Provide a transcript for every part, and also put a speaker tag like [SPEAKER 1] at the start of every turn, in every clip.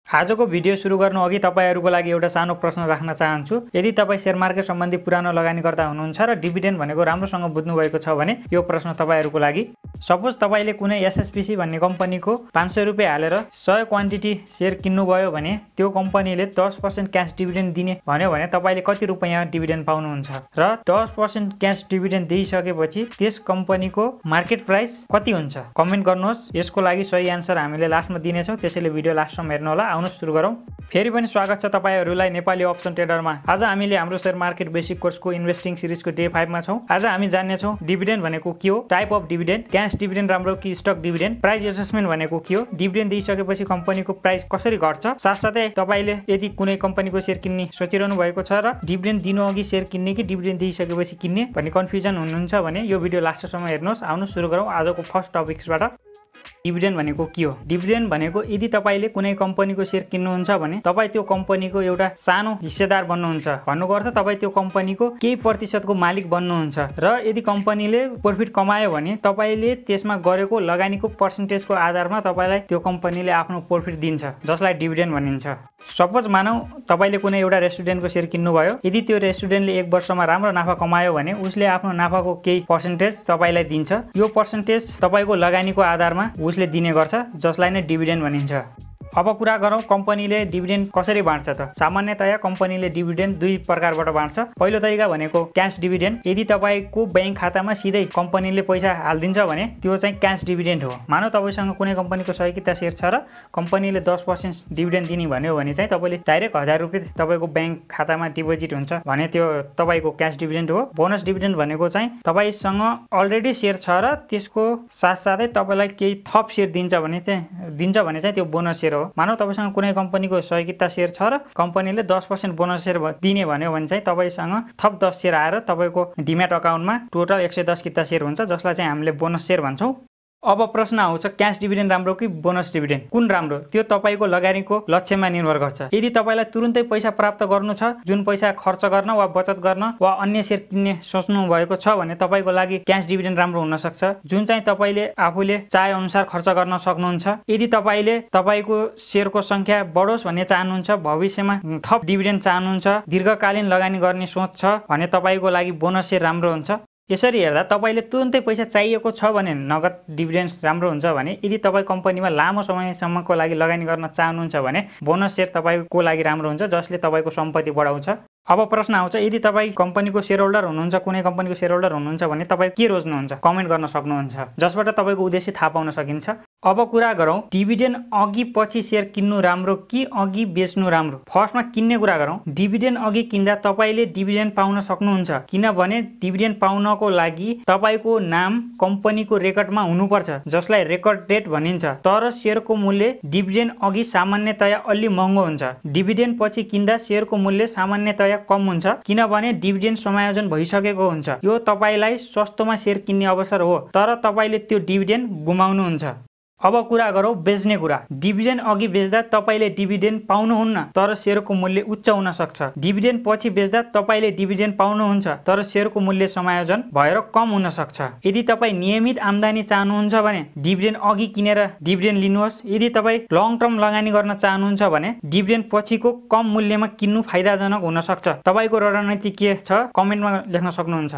[SPEAKER 1] आजको भिडियो सुरु गर्नु अघि तपाईहरुको लागि एउटा सानो प्रश्न राख्न चाहन्छु। यदि तपाई शेयर मार्केट सम्बन्धी पुरानो लगानीकर्ता हुनुहुन्छ र डिभिडेन्ड भनेको राम्रोसँग बुझ्नु भएको छ भने यो प्रश्न तपाईहरुको लागि। सपोज तपाईले कुनै एसएसपीसी भन्ने कम्पनीको 500 रुपैयाँ हालेर 100 क्वान्टिटी शेयर किन्नु भयो भने त्यो कम्पनीले 10% क्याश डिभिडेन्ड दिने भन्यो भने तपाईले कति रुपैयाँ डिभिडेन्ड पाउनुहुन्छ र 10% क्याश डिभिडेन्ड दिइसकेपछि त्यस कम्पनीको मार्केट प्राइस कति हुन्छ? कमेन्ट गर्नुहोस्। यसको लागि सही आन्सर हामीले लास्टमा दिनेछौं, त्यसैले भिडियो लास्टसम्म हेर्नु होला। आउनु सुरु गरौँ। फेरि पनि स्वागत छ तपाईहरुलाई नेपाली अप्सन ट्रेडरमा। आज हामीले हाम्रो शेयर मार्केट बेसिक कोर्सको इन्भेस्टिङ सिरिजको डे 5 मा छौं। आज हामी जान्ने छौं डिभिडेन्ड भनेको के हो, type of dividend, cash dividend राम्रो कि स्टक डिभिडेन्ड, प्राइस एडजस्टमेन्ट भनेको के हो, डिभिडेन्ड दिइसकेपछि कम्पनीको प्राइस कसरी घट्छ, साथसाथै तपाईले यदि कुनै कम्पनीको शेयर किन्ने सोचिरहनु भएको छ र डिभिडेन्ड दिनु अघि शेयर किन्ने कि डिभिडेन्ड दिइसकेपछि किन्ने भन्ने कन्फ्युजन हुनुहुन्छ भने यो भिडियो लास्टसम्म हेर्नुहोस्। आउनु सुरु गरौँ आजको फर्स्ट टपिक्सबाट। डिभिडेन्ड भनेको के हो? डिभिडेन्ड भनेको यदि तपाईले कुनै कम्पनीको शेयर किन्नुहुन्छ भने तपाई त्यो कम्पनीको एउटा सानो हिस्सेदार बन्नुहुन्छ। भन्नुको अर्थ तपाई त्यो कम्पनीको केही प्रतिशतको मालिक बन्नुहुन्छ र यदि कम्पनीले प्रॉफिट कमायो भने तपाईले त्यसमा गरेको लगानीको पर्सेन्टेजको आधारमा तपाईलाई त्यो कम्पनीले आफ्नो प्रॉफिट दिन्छ, जसलाई डिभिडेन्ड भनिन्छ। सपोज मानौ तपाईले कुनै एउटा रेस्टुरेन्टको शेयर किन्नु भयो। यदि त्यो रेस्टुरेन्टले 1 वर्षमा राम्रो नाफा कमायो भने उसले आफ्नो नाफाको केही पर्सेन्टेज तपाईलाई दिन्छ। यो पर्सेन्टेज तपाईको लगानीको आधारमा उसले दिने गर्छ, जसलाई नै डिभिडेन्ड भनिन्छ। अब कुरा गरौँ कम्पनीले डिभिडेन्ड कसरी बाँड्छ त। सामान्यतया कम्पनीले डिभिडेन्ड दुई प्रकारबाट बाँड्छ। पहिलो तरिका भनेको क्याश डिभिडेन्ड। यदि तपाईको बैंक खातामा सिधै कम्पनीले पैसा हाल्दिन्छ भने त्यो चाहिँ क्याश डिभिडेन्ड हो। मानौ तपाईसँग कुनै कम्पनीको 100 किता शेयर छ र कम्पनीले 10% डिभिडेन्ड दिने भन्यो भने चाहिँ तपाईले डाइरेक्ट 1000 रुपैयाँ तपाईको बैंक खातामा डिपोजिट हुन्छ भने त्यो तपाईको क्याश डिभिडेन्ड हो। बोनस डिभिडेन्ड भनेको चाहिँ तपाईसँग अलरेडी शेयर छ र त्यसको साथसाथै तपाईलाई केही थप शेयर दिन्छ भने चाहिँ त्यो बोनस शेयर हो। मानौ तपाईसँग कुनै कम्पनीको 100 किता शेयर छ र कम्पनीले 10% बोनस शेयर दिने भन्यो भने चाहिँ तपाईसँग थप 10 शेयर आएर तपाईको डिम्याट अकाउन्टमा टोटल 110 किता शेयर हुन्छ, जसलाई चाहिँ हामीले बोनस शेयर भन्छौं। अब प्रश्न आउँछ क्याश डिभिडेन्ड राम्रो कि बोनस डिभिडेन्ड, कुन राम्रो? त्यो तपाईको लगानीको लक्ष्यमा निर्भर गर्छ। यदि तपाईलाई तुरुन्तै पैसा प्राप्त गर्नु छ, जुन पैसा खर्च गर्न वा बचत गर्न वा अन्य शेयर किन्ने सोच्नु भएको छ भने तपाईको लागि क्याश डिभिडेन्ड राम्रो हुन सक्छ, जुन चाहिँ तपाईले आफूले चाहे अनुसार खर्च गर्न सक्नुहुन्छ। यदि तपाईले तपाईको शेयरको संख्या बढोस् भन्ने चाहनुहुन्छ, भविष्यमा थप डिभिडेन्ड चाहनुहुन्छ, दीर्घकालीन लगानी गर्ने सोच छ भने तपाईको लागि बोनस शेयर राम्रो हुन्छ। यसरी हेर्दा तपाईले तुरुन्तै पैसा चाहिएको छ भने नगद डिभिडेन्ड राम्रो हुन्छ भने यदि तपाई कम्पनीमा लामो समयसम्मको लागि लगानी गर्न चाहनुहुन्छ भने बोनस शेयर तपाईको लागि राम्रो हुन्छ, जसले तपाईको सम्पत्ति बढाउँछ। अब प्रश्न आउँछ यदि तपाई कम्पनीको शेयर होल्डर हुनुहुन्छ, कुनै कम्पनीको शेयर होल्डर हुनुहुन्छ भने तपाई के रोज्नुहुन्छ? कमेन्ट गर्न सक्नुहुन्छ, जसबाट तपाईको उद्देश्य थाहा पाउन सकिन्छ। अब कुरा गरौँ डिभिडेन्ड अघि पछि शेयर किन्नु राम्रो कि अघि बेच्नु राम्रो। फर्स्टमा किन्ने कुरा गरौँ। डिभिडेन्ड अघि किन्दा तपाईले डिभिडेन्ड पाउन सक्नुहुन्छ, किनभने डिभिडेन्ड पाउनको लागि तपाईको नाम कम्पनीको रेकर्डमा हुनुपर्छ, जसलाई रेकर्ड डेट भनिन्छ। तर शेयरको मूल्य डिभिडेन्ड अघि सामान्यतया अलि महँगो हुन्छ। डिभिडेन्ड पछि किन्दा शेयरको मूल्य सामान्यतया कम हुन्छ, किनभने डिभिडेन्ड समायोजन भइसकेको हुन्छ। यो तपाईलाई सस्तोमा शेयर किन्ने अवसर हो, तर तपाईले त्यो डिभिडेन्ड गुमाउनुहुन्छ। अब कुरा गरौँ बेच्ने कुरा। डिभिडेन्ड अघि बेच्दा तपाईले डिभिडेन्ड पाउनुहुन्न, तर शेयरको मूल्य उच्च हुन सक्छ। डिभिडेन्ड पछि बेच्दा तपाईले डिभिडेन्ड पाउनुहुन्छ, तर शेयरको मूल्य समायोजन भएर कम हुन सक्छ। यदि तपाई नियमित आम्दानी चाहनुहुन्छ भने डिभिडेन्ड अघि किनेर डिभिडेन्ड लिनुहोस्। यदि तपाई लङ टर्म लगानी गर्न चाहनुहुन्छ भने डिभिडेन्ड पछिको कम मूल्यमा किन्नु फाइदाजनक हुन सक्छ। तपाईको रणनीति के छ कमेन्टमा लेख्न सक्नुहुन्छ।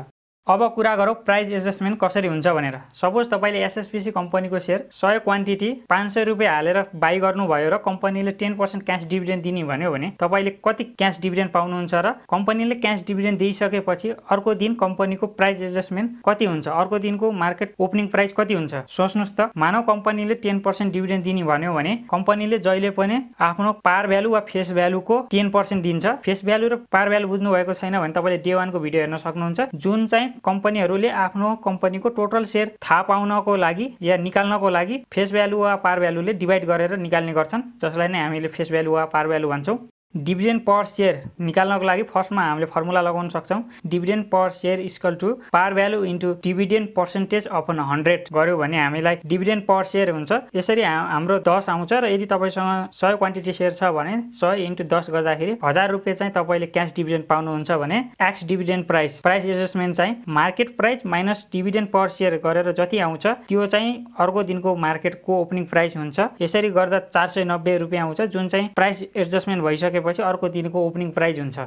[SPEAKER 1] अब कुरा गरौँ प्राइस एडजस्टमेन्ट कसरी हुन्छ भनेर। सपोज तपाईले एसएसपीसी कम्पनीको शेयर 100 क्वान्टिटी 500 रुपैयाँ हालेर बाइ गर्नुभयो र कम्पनीले 10% क्याश डिभिडेन्ड दिने भन्यो भने तपाईले कति क्याश डिभिडेन्ड पाउनुहुन्छ र कम्पनीले क्याश डिभिडेन्ड दिइसकेपछि अर्को दिन कम्पनीको प्राइस एडजस्टमेन्ट कति हुन्छ, अर्को दिनको मार्केट ओपनिङ प्राइस कति हुन्छ सोच्नुस् त। मानव कम्पनीले 10% डिभिडेन्ड दिने भन्यो भने कम्पनीले जहिले पनि आफ्नो पार भ्यालु वा फेस भ्यालुको 10% दिन्छ। फेस भ्यालु र पार भ्यालु बुझ्नु भएको छैन भने तपाईले डे 1 को भिडियो हेर्न सक्नुहुन्छ, जुन चाहिँ कम्पनीहरूले आफ्नो कम्पनीको टोटल शेयर थाहा पाउनको लागि या निकाल्नको लागि फेस भ्यालु वा पार भ्यालुले डिभाइड गरेर निकाल्ने गर्छन्, जसलाई नै हामीले फेस भ्यालु वा पार भ्यालु भन्छौं। डिभिडेन्ड पर सेयर निकाल्नको लागि फर्स्टमा हामीले फर्मुला लगाउन सक्छौँ। Dividend per share equal to par value into dividend percentage upon 100 गर्यो भने हामीलाई डिभिडेन्ड पर सेयर हुन्छ। यसरी हाम्रो 10 आउँछ र यदि तपाईसँग 100 क्वान्टिटी सेयर छ भने 100 इन्टु 10 गर्दाखेरि 1000 रुपियाँ चाहिँ तपाईँले क्यास डिभिडेन्ड पाउनुहुन्छ भने एक्स डिभिडेन्ड प्राइस एडजस्टमेन्ट चाहिँ market price minus dividend per share गरेर जति आउँछ त्यो चाहिँ अर्को दिनको मार्केटको ओपनिङ प्राइस हुन्छ। यसरी गर्दा 490 रुपियाँ आउँछ, जुन चाहिँ प्राइस एडजस्टमेन्ट भइसकेपछि अर्को दिनको ओपनिङ प्राइस हुन्छ।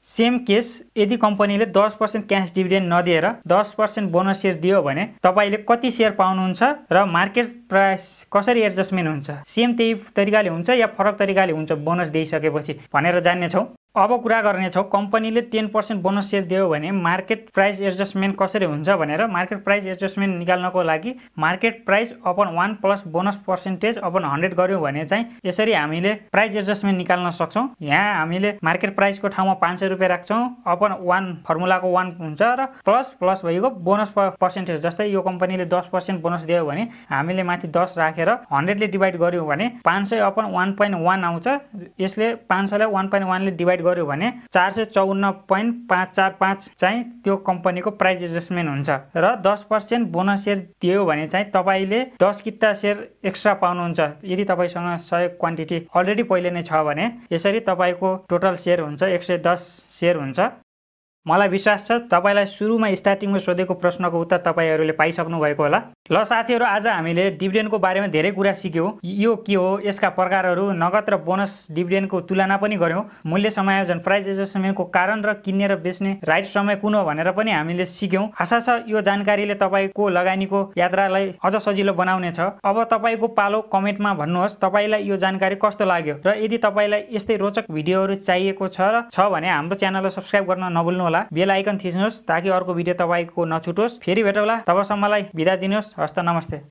[SPEAKER 1] सेम केस यदि कम्पनीले 10% क्यास डिभिडेन्ड नदिएर 10% बोनस सेयर दियो भने तपाईँले कति सेयर पाउनुहुन्छ र मार्केट प्राइस कसरी एडजस्टमेन्ट हुन्छ, सेम त्यही तरिकाले हुन्छ या फरक तरिकाले हुन्छ बोनस दिइसकेपछि भनेर जान्नेछौँ। अब कुरा गर्नेछौँ कम्पनीले 10% बोनस सेयर दियो भने मार्केट प्राइस एडजस्टमेन्ट कसरी हुन्छ भनेर। मार्केट प्राइस एडजस्टमेन्ट निकाल्नको लागि market price upon 1 plus bonus percentage upon 100 गर्यो भने चाहिँ यसरी हामीले प्राइस एडजस्टमेन्ट निकाल्न सक्छौँ। यहाँ हामीले मार्केट प्राइसको ठाउँमा 500 रुपियाँ राख्छौँ, अपन 1 फर्मुलाको 1 हुन्छ र प्लस भएको बोनस पर्सेन्टेज। जस्तै यो कम्पनीले 10% बोनस दियो भने हामीले माथि 10 राखेर 100 ले डिभाइड गर्यो भने 500 अपन 1.1 आउँछ। यसले 500 लाई 1.1 ले डिभाइड गर्यो भने 454.545 चाहिँ त्यो कम्पनीको प्राइस एडजस्टमेन्ट हुन्छ। र 10% बोनस सेयर दियो भने चाहिँ तपाईँले 10 किता सेयर एक्स्ट्रा पाउनुहुन्छ यदि तपाईँसँग 100 क्वान्टिटी अलरेडी पहिले नै छ भने। यसरी तपाईँको टोटल सेयर हुन्छ 110 सेयर हुन्छ। मलाई विश्वास छ तपाईँलाई सुरुमा स्टार्टिङमा सोधेको प्रश्नको उत्तर तपाईँहरूले पाइसक्नु भएको होला। ल साथीहरू, आज हामीले डिभिडेन्डको बारेमा धेरै कुरा सिक्यौँ। यो के हो, यसका प्रकारहरू, नगद र बोनस डिभिडेन्डको तुलना पनि गऱ्यौँ। मूल्य समायोजन, प्राइस एडजस्टमेन्टको कारण र किन्ने र बेच्ने राइट समय कुन हो भनेर पनि हामीले सिक्यौँ। आशा छ यो जानकारीले तपाईँको लगानीको यात्रालाई अझ सजिलो बनाउनेछ। अब तपाईँको पालो कमेन्टमा भन्नुहोस् तपाईँलाई यो जानकारी कस्तो लाग्यो र यदि तपाईँलाई यस्तै रोचक भिडियोहरू चाहिएको छ भने हाम्रो च्यानललाई सब्स्क्राइब गर्न नभुल्नु होला। बेल आइकन थिच्नुहोस् ताकि अर्को भिडियो तपाईँको नछुटोस्। फेरि भेटौँला, तबसम्मलाई बिदा दिनुहोस्। हस्त, नमस्ते।